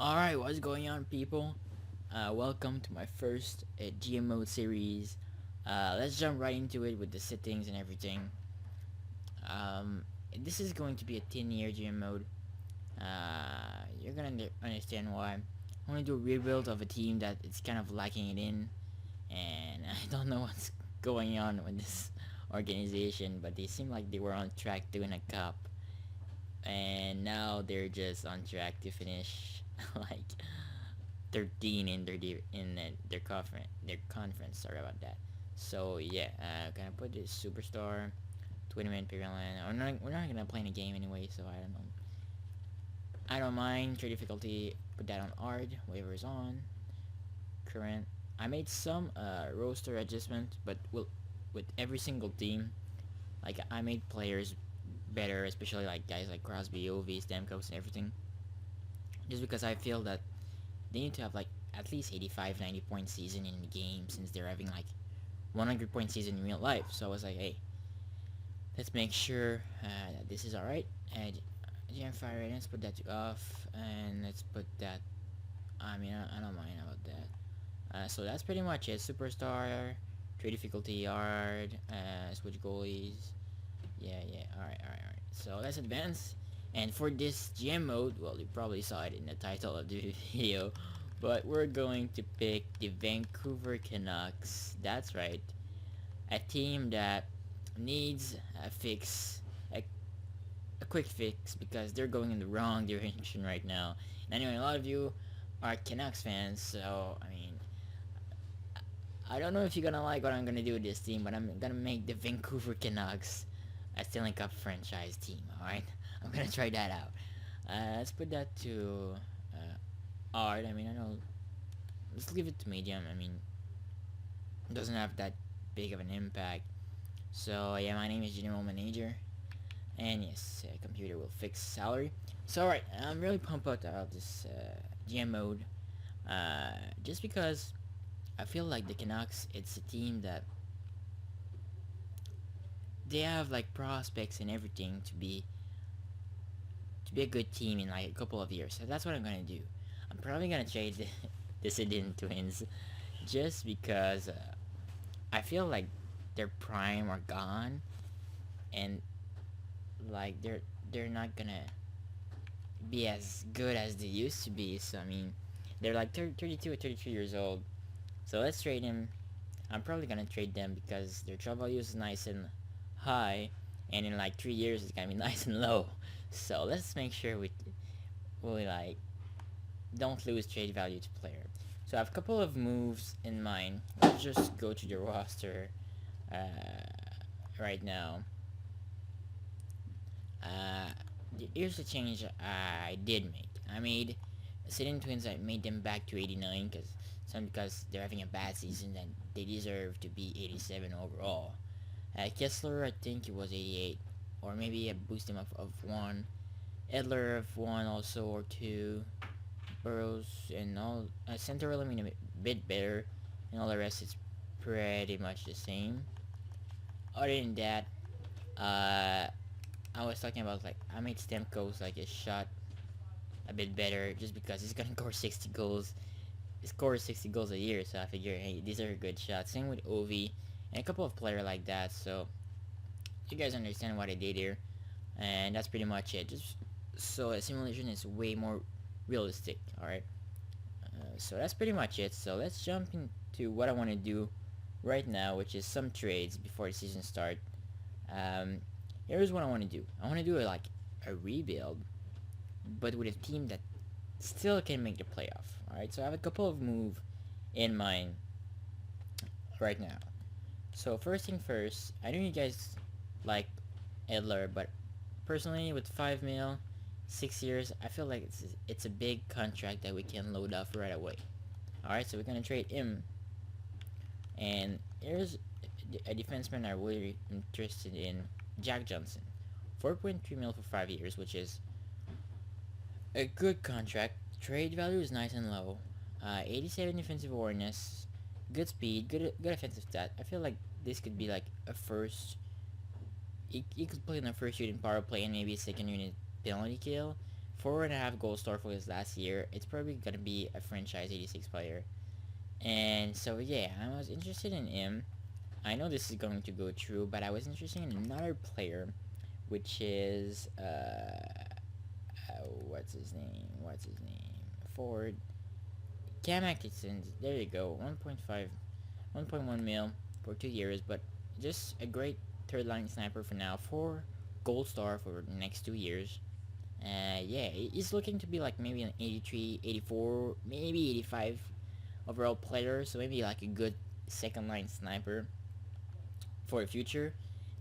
Alright, what's going on, people? Welcome to my first GM mode series. Let's jump right into it with the settings and everything. Um, this is going to be a 10-year GM mode. You're gonna understand why. I want to do a rebuild of a team that it's kind of lacking it in, and I don't know what's going on with this organization, but they seem like they were on track to win a cup, and now they're just on track to finish like 13 in their conference. Sorry about that. So yeah, gonna put this superstar 20-minute period line. We're not gonna play in a game anyway, so I don't know. I don't mind trade difficulty. Put that on hard. Waivers on. Current. I made some roster adjustment, but with every single team, like I made players better, especially like guys like Crosby, Ovi, Stamkos, and everything. Just because I feel that they need to have like at least 85, 90 point season in the game, since they're having like 100 point season in real life. So I was like, hey, let's make sure that this is alright. And GM fire rate, let's put that to off, and let's put that. I mean, I don't mind about that. So that's pretty much it. Superstar, trade difficulty hard, switch goalies. Yeah. Alright. So let's advance. And for this GM mode, well, you probably saw it in the title of the video, but we're going to pick the Vancouver Canucks. That's right. A team that needs a fix, a quick fix, because they're going in the wrong direction right now. And anyway, a lot of you are Canucks fans, so, I mean, I don't know if you're gonna like what I'm gonna do with this team, but I'm gonna make the Vancouver Canucks a Stanley Cup franchise team, alright? I'm gonna try that out. Let's put that to art. I mean, I know. Let's leave it to medium. I mean, it doesn't have that big of an impact. So yeah, my name is General Manager, and yes, computer will fix salary. So alright, I'm really pumped about this GM mode, just because I feel like the Canucks, it's a team that they have like prospects and everything to be a good team in like a couple of years. So that's what I'm gonna do. I'm probably gonna trade the Sedin Twins, just because I feel like their prime are gone, and like they're not gonna be as good as they used to be. So I mean, they're like 32 or 33 years old. So let's trade him. I'm probably gonna trade them because their trade value is nice and high, and in like 3 years it's gonna be nice and low. So let's make sure we like don't lose trade value to player. So I have a couple of moves in mind. Let's just go to the roster right now. Here's the change I did make. I made Sitting Twins. I made them back to 89 because they're having a bad season and they deserve to be 87 overall. Kessler, I think it was 88, or maybe I boost him up of 1. Edler of 1 also, or 2. Burrows and all. Center element a bit better, and all the rest is pretty much the same. Other than that, I was talking about like I made Stamkos like a shot a bit better, just because he's gonna score 60 goals. He scores 60 goals a year, so I figure, hey, these are good shots. Same with Ovi and a couple of players like that. So you guys understand what I did here, and that's pretty much it. Just so a simulation is way more realistic. All right. So that's pretty much it. So let's jump into what I want to do right now, which is some trades before the season start. Here's what I want to do. I want to do like a rebuild, but with a team that still can make the playoff. Alright, so I have a couple of moves in mind right now. So first thing first, I know you guys like Edler, but personally with 5 mil, 6 years, I feel like it's a big contract that we can load off right away. Alright, so we're gonna trade him. And here's a defenseman I'm really interested in, Jack Johnson. 4.3 mil for 5 years, which is a good contract. Trade value is nice and low. 87 defensive awareness, good speed, good offensive stat. I feel like this could be like a first. He could play in the first unit power play and maybe a second unit penalty kill. 4.5 goal star for his last year. It's probably gonna be a franchise 86 player. And so yeah, I was interested in him. I know this is going to go true, but I was interested in another player, which is what's his name? Ford Cam Atkinson. There you go. 1.5, 1.1 mil for 2 years, but just a great third line sniper for now. 4 gold star for the next 2 years. Yeah, he's looking to be like maybe an 83, 84, maybe 85 overall player. So maybe like a good second line sniper for the future.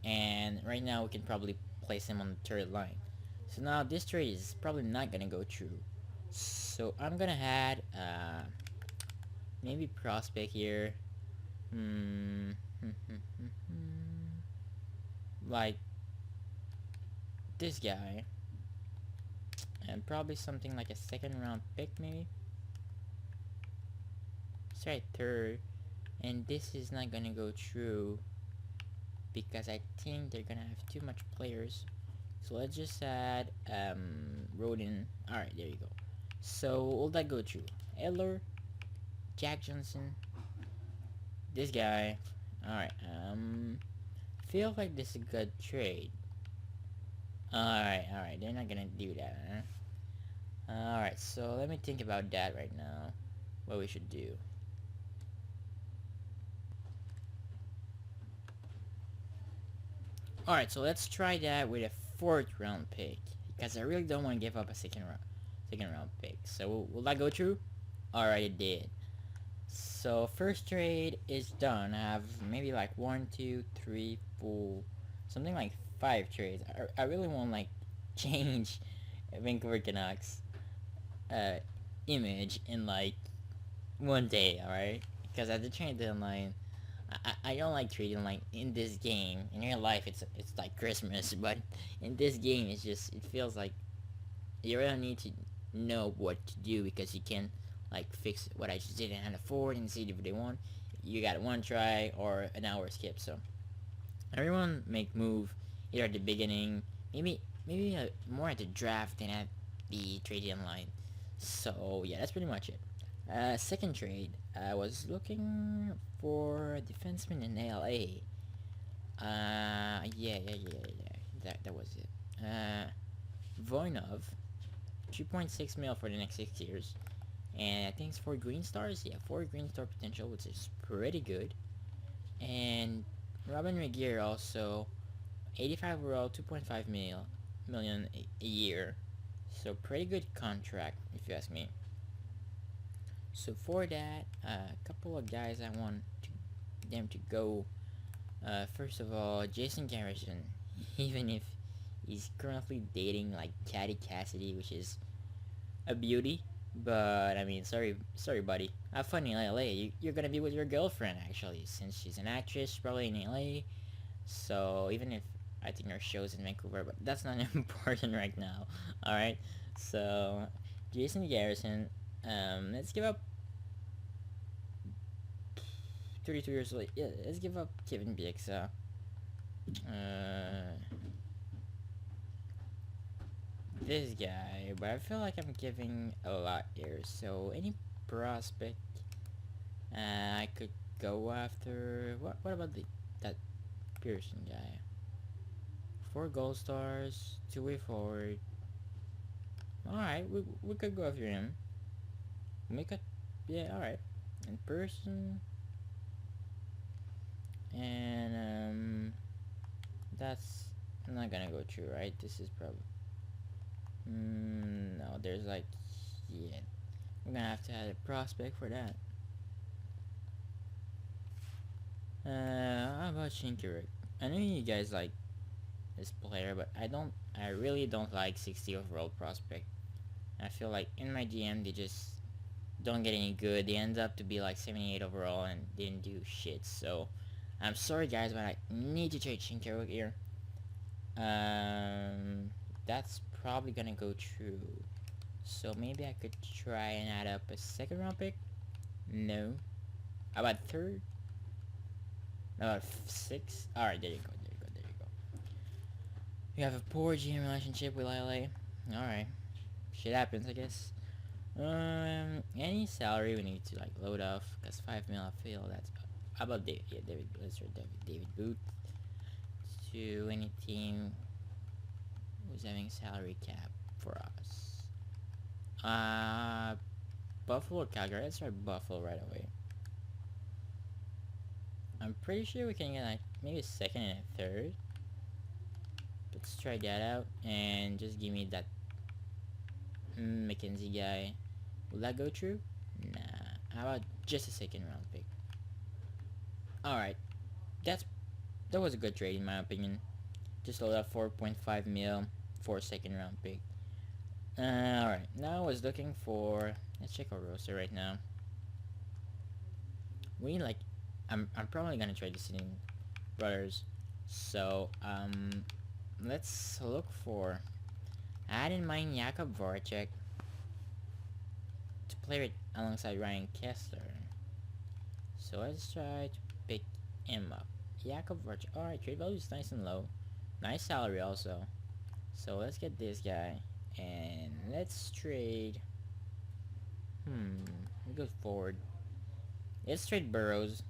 And right now we can probably place him on the third line. So now this trade is probably not gonna go through. So I'm gonna add maybe prospect here. Like this guy. And probably something like a second round pick maybe. Let's try third. And this is not gonna go through because I think they're gonna have too much players. So let's just add Rodin. Alright, there you go. So will that go through? Eller, Jack Johnson, this guy. Alright, feel like this is a good trade. Alright, they're not gonna do that, huh? Alright, so let me think about that right now. What we should do. Alright, so let's try that with a 4th round pick. Because I really don't want to give up a second round pick. So will that go through? Alright, it did. So first trade is done. I have maybe like 1, 2, 3, 4, something like 5 trades. I really want like change Vancouver Canucks image in like one day, alright? Because at the trade deadline, I don't like trading like in this game. In real life, it's like Christmas, but in this game, it feels like you really need to know what to do because you can like fix what I just didn't afford and see if they want. You got one try or an hour skip. So everyone make move either at the beginning, maybe more at the draft than at the trade deadline. So yeah, that's pretty much it. Second trade, I was looking for a defenseman in LA. Yeah. That was it. Voinov, 2.6 mil for the next 6 years. And I think it's 4 green stars. Yeah, 4 green star potential, which is pretty good. And Robin Regier also, 85 overall, 2.5 million a year. So pretty good contract, if you ask me. So for that, a couple of guys I want them to go. First of all, Jason Garrison. Even if he's currently dating like Caddy Cassidy, which is a beauty, but I mean, sorry, buddy. Have fun in LA. You're gonna be with your girlfriend actually, since she's an actress, probably in LA. So even if I think our show's in Vancouver, but that's not important right now. All right. So Jason Garrison. Let's give up 32 years old. Yeah, let's give up Kevin Bieksa. This guy, but I feel like I'm giving a lot here. So any prospect I could go after. What about that Pearson guy? 4 gold stars, 2-way forward. Alright, we could go after him. Yeah, alright. In person. And that's not gonna go through, right? This is probably no, there's like, yeah, we're gonna have to add a prospect for that. How about Shinkirik? I know you guys like this player, but I really don't like 60 overall prospect. I feel like in my GM they just don't get any good. They end up to be like 78 overall and didn't do shit. So I'm sorry guys, but I need to trade Shinkirik here. That's probably gonna go true. So maybe I could try and add up a 2nd round pick. No. How about 3rd? How about 6? Alright, there you go. You have a poor GM relationship with LA. Alright. shit happens, I guess. Any salary we need to like load off, cause 5 mil I feel that's how about David? Yeah, David. Let's try David Booth to any team who's having salary cap for us. Buffalo, Calgary. Let's try Buffalo right away. I'm pretty sure we can get like maybe a second and a third. Let's try that out and just give me that McKenzie guy. Will that go through? Nah. How about just a second round pick? Alright. That was a good trade in my opinion. Just load up 4.5 mil for a second round pick. Alright. Now I was looking for, let's check our roster right now. We need like I'm probably gonna try this in brothers. So let's look for, I had in mind Jakub Voracek to play it alongside Ryan Kessler. So let's try to pick him up. Jakub Voracek. Alright, trade value is nice and low. Nice salary also. So let's get this guy. And let's trade. We go forward. Let's trade Burrows.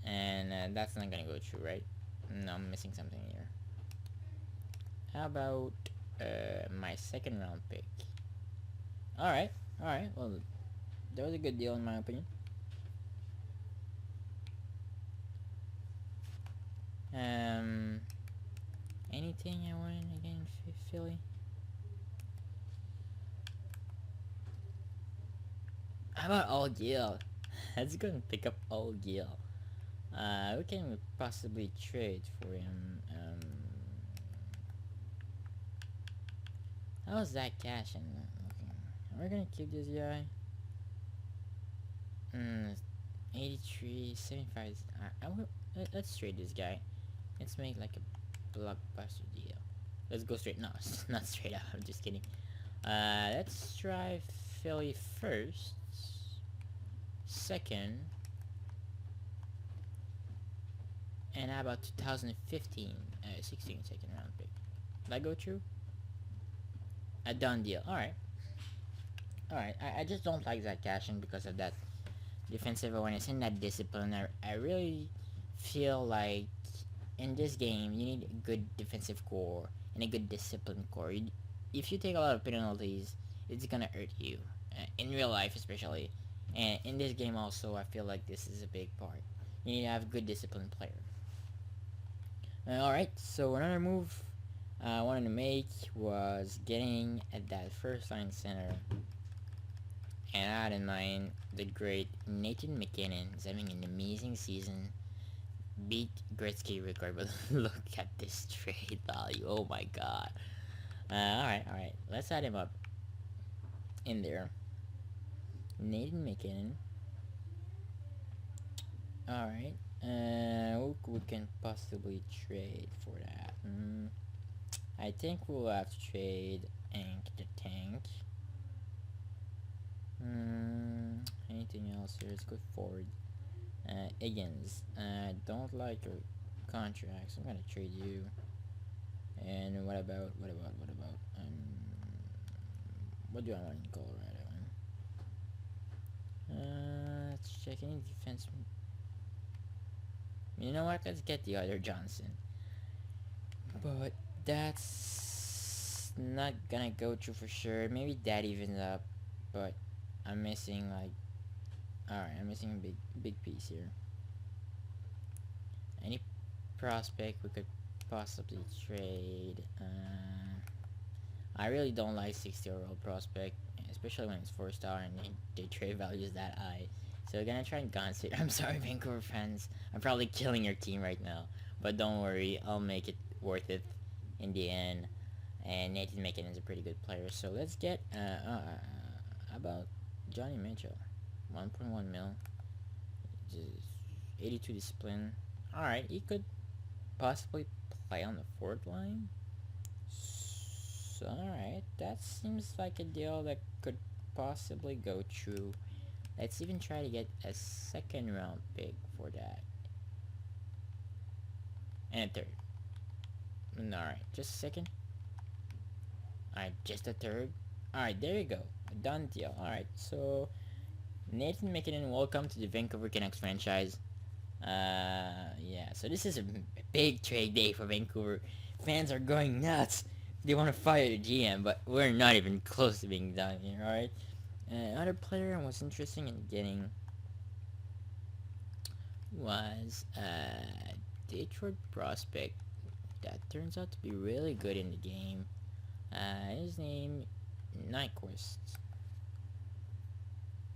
And that's not gonna go through, right? No, I'm missing something here. How about my second round pick? Alright, well, that was a good deal in my opinion. Anything I want again, Philly? How about All Gill? Let's go and pick up All Gill. We can possibly trade for him. How's that cash in looking? We're gonna keep this guy. 83, 75. Let's trade this guy. Let's make like a blockbuster deal. Let's go straight. No, not straight up. I'm just kidding. Let's try Philly first. Second. And how about 2015, 16 second round pick? Did I go through? A done deal. Alright. I just don't like that cashing because of that defensive awareness and that discipline. I really feel like in this game you need a good defensive core and a good discipline core. If you take a lot of penalties, it's gonna hurt you. In real life especially. And in this game also, I feel like this is a big part. You need to have a good disciplined player. Alright, so another move I wanted to make was getting at that first line center. And I had in mind the great Nathan McKinnon is having an amazing season. Beat Gretzky record, but look at this trade value. Oh my god. Alright. Let's add him up in there. Nathan McKinnon. Alright. Who we can possibly trade for that? I think we'll have to trade Ank the Tank. Anything else here? Let's go forward. Higgins. Don't like your contracts. I'm gonna trade you. And what about what do I want to call right away? Let's check any defense. You know what? Let's get the other Johnson. But that's not gonna go through for sure. Maybe that evens up, but I'm missing like. Alright, I'm missing a big piece here. Any prospect we could possibly trade. I really don't like 60-year-old prospect, especially when it's 4-star and they trade values that high. So we're gonna try and consider. I'm sorry, Vancouver fans. I'm probably killing your team right now, but don't worry, I'll make it worth it in the end. And Nathan McKinnon is a pretty good player. So let's get how about Johnny Mitchell, 1.1 mil, just 82 discipline. All right, he could possibly play on the fourth line. So, all right, that seems like a deal that could possibly go through. Let's even try to get a second round pick for that. And a third. Alright, just a second. Alright, just a third. Alright, there you go. A done deal. Alright, so Nathan McKinnon, welcome to the Vancouver Canucks franchise. Yeah, so this is a big trade day for Vancouver. Fans are going nuts. They want to fire the GM, but we're not even close to being done here, alright? Another player I was interested in getting was a Detroit prospect that turns out to be really good in the game. His name, Nyquist.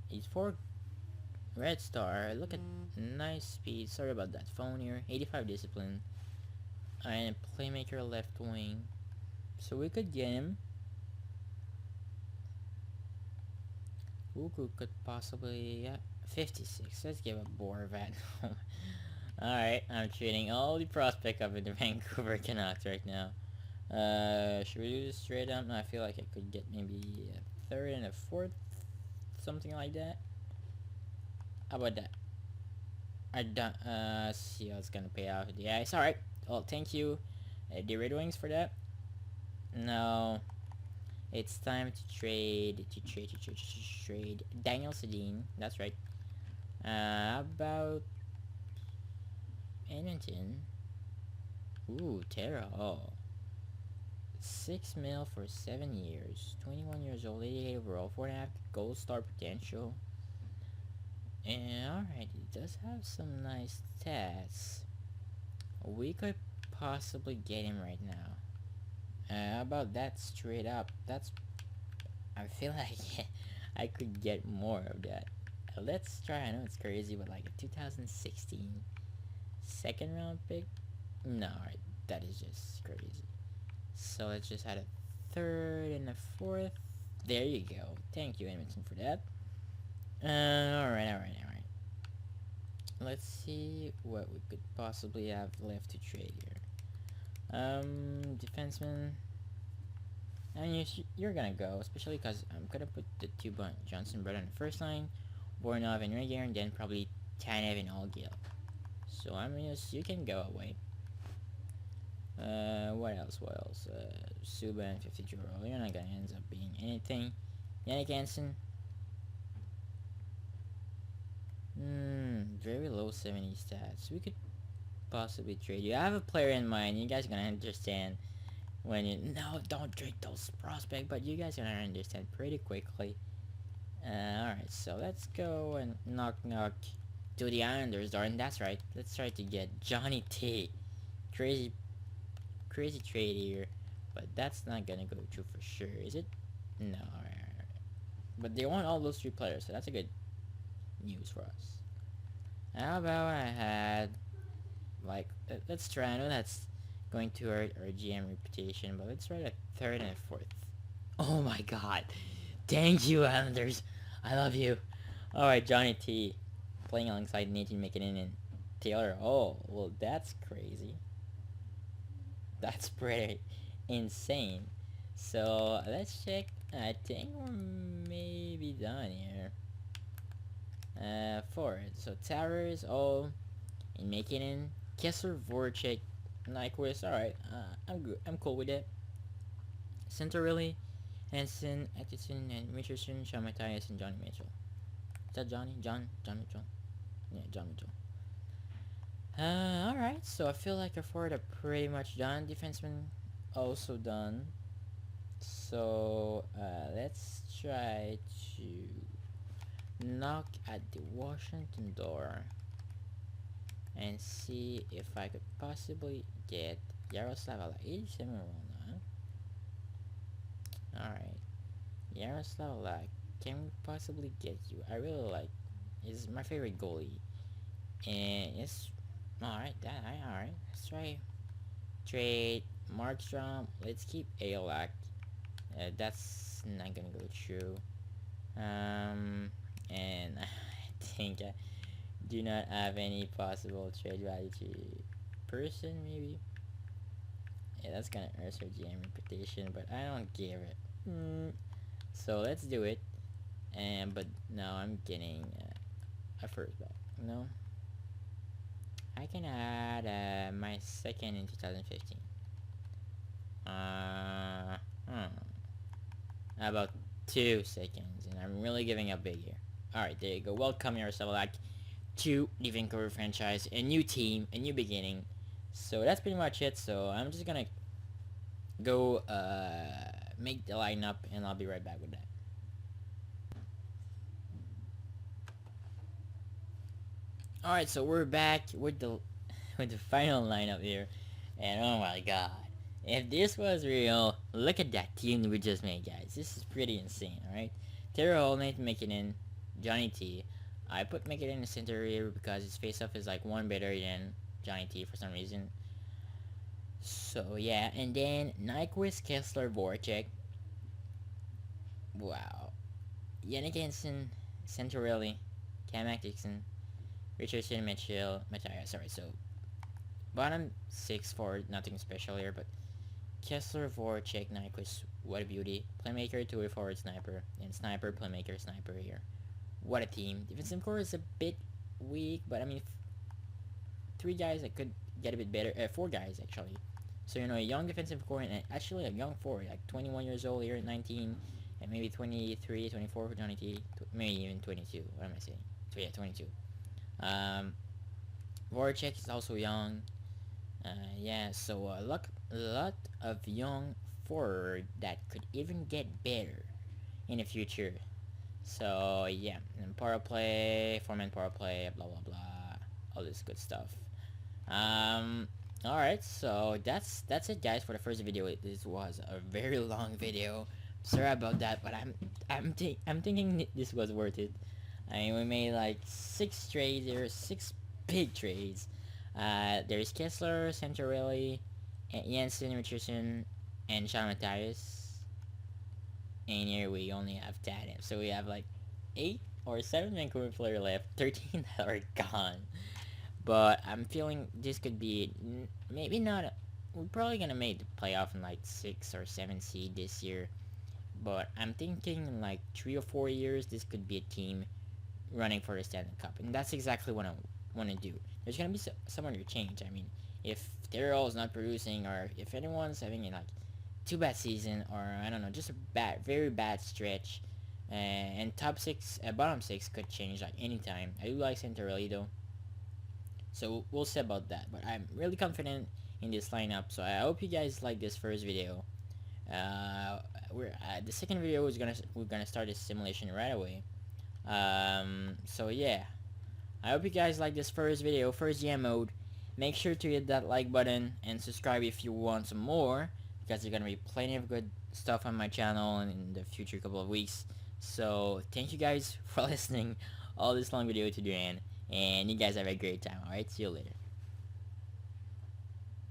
He's 4 Red Star. Look at nice speed. Sorry about that phone here. 85 discipline. And playmaker left wing. So we could get him. Who could possibly... 56. Let's give a Borvat. Alright, I'm trading all the prospect of the Vancouver Canucks right now. Should we do this straight up? No, I feel like I could get maybe a third and a fourth. Something like that. How about that? I don't, see how it's gonna pay out. Yeah, it's alright. Well, thank you, the Red Wings, for that. No. It's time to trade, Daniel Sedin. That's right. About Edmonton. Ooh, Terra. Oh. 6 mil for 7 years. 21 years old, 88 overall, 4.5 gold star potential. And alright, it does have some nice stats. We could possibly get him right now. How about that straight up? That's... I feel like I could get more of that. Let's try. I know it's crazy, but like a 2016 second round pick? No, alright, that is just crazy. So let's just add a third and a fourth. There you go. Thank you, Edmonton, for that. Alright. Let's see what we could possibly have left to trade here. Defenseman. And you're gonna go, especially because I'm gonna put the two Johnson brother on the first line, Voronov and Regier, and then probably Tanev and Allgill. So I mean, you can go away. What else? Subban, 52 roll. You're not gonna end up being anything. Yannick Hansen. Very low 70 stats. We could possibly trade you. I have a player in mind. You guys are gonna understand when you... No, don't trade those prospects, but you guys are gonna understand pretty quickly. Alright, so let's go and knock to the Islanders door, and that's right. Let's try to get Johnny T. Crazy trade here, but that's not gonna go through for sure, is it? No, alright. But they want all those 3 players, so that's a good news for us. How about I had, like, let's try. I know that's going to hurt our GM reputation, but let's try a third and a fourth. Oh my god. Thank you, Islanders. I love you. Alright, Johnny T. Playing alongside Nathan McKinnon and Taylor. Oh, well, that's crazy. That's pretty insane. So, let's check. I think we're maybe done here. Forward. So, Towers, and McKinnon, Kessler, Voracek, Nyquist. Alright, I'm good. I'm cool with it. Center, really. Hansen, Atkinson, and Richardson, Sean Matthias, and Johnny Mitchell. Is that Johnny? John Mitchell? Yeah, John Mitchell. Alright, so I feel like our forward are pretty much done. Defenseman also done. So, let's try to knock at the Washington door and see if I could possibly get Yaroslav Alak. 87 roll now. Alright. Yaroslav Alak, can we possibly get you? I really like... He's my favorite goalie. And it's... Alright, alright. Let's try... Trade Markstrom. Let's keep Alak. That's not gonna go through. And I think I do not have any possible trade value to person, maybe. Yeah, that's gonna hurt our GM reputation, but I don't give it. So let's do it. But now I'm getting a first back. No, I can add my second in 2015. About 2 seconds, and I'm really giving up big here. Alright, there you go. Welcome yourself back to the Vancouver franchise. A new team, a new beginning. So that's pretty much it. So I'm just gonna go make the lineup, and I'll be right back with that. Alright, so we're back with the with the final lineup here. And oh my god. If this was real, look at that team we just made, guys. This is pretty insane, alright? Terry Holnett, McKinnon, Johnny T. I put McKinnon in the center here because his face-off is like one better than Johnny T for some reason. So yeah, and then Nyquist, Kessler, Voracek. Wow. Yannick Hansen, Centorelli, Cam Dixon, Richardson, Mitchell, Matthias. Sorry, so bottom six forward, nothing special here, but Kessler, Voracek, Nyquist, what a beauty. Playmaker, two-way forward, sniper, and sniper, playmaker, sniper here. What a team. Defensive core is a bit weak, but I mean, three guys that could get a bit better. Four guys actually. So you know, a young defensive core and actually a young forward, like 21 years old here, 19, and maybe 23, 24 for Johnny T, maybe even 22. What am I saying? So yeah, 22. Voracek is also young. Yeah, so a lot of young forward that could even get better in the future. So yeah, and power play, four-man power play, blah blah blah, all this good stuff. All right, so that's it, guys, for the first video. This was a very long video. Sorry about that, but I'm thinking this was worth it. I mean, we made like 6 trades here, 6 big trades. There's Kessler, Centorelli, Jensen, Richardson, and Sean Matthias. And here we only have Tatum. So we have like 8 or 7 Vancouver players left, 13 that are gone. But I'm feeling this could be, maybe not, we're probably going to make the playoff in like 6 or 7 seed this year. But I'm thinking in like 3 or 4 years, this could be a team running for the Stanley Cup. And that's exactly what I want to do. There's going to be some other change. I mean, if Daryl is not producing, or if anyone's having like 2 bad season, or I don't know, just a very bad stretch, and top 6, bottom 6 could change like anytime. I do like Centorelli though. So we'll see about that, but I'm really confident in this lineup. So I hope you guys like this first video. The second video is we're gonna start this simulation right away. So yeah, I hope you guys like this first video, first GM mode. Make sure to hit that like button and subscribe if you want some more, because there's gonna be plenty of good stuff on my channel in the future couple of weeks. So thank you guys for listening all this long video to the end. And you guys have a great time. Alright, see you later.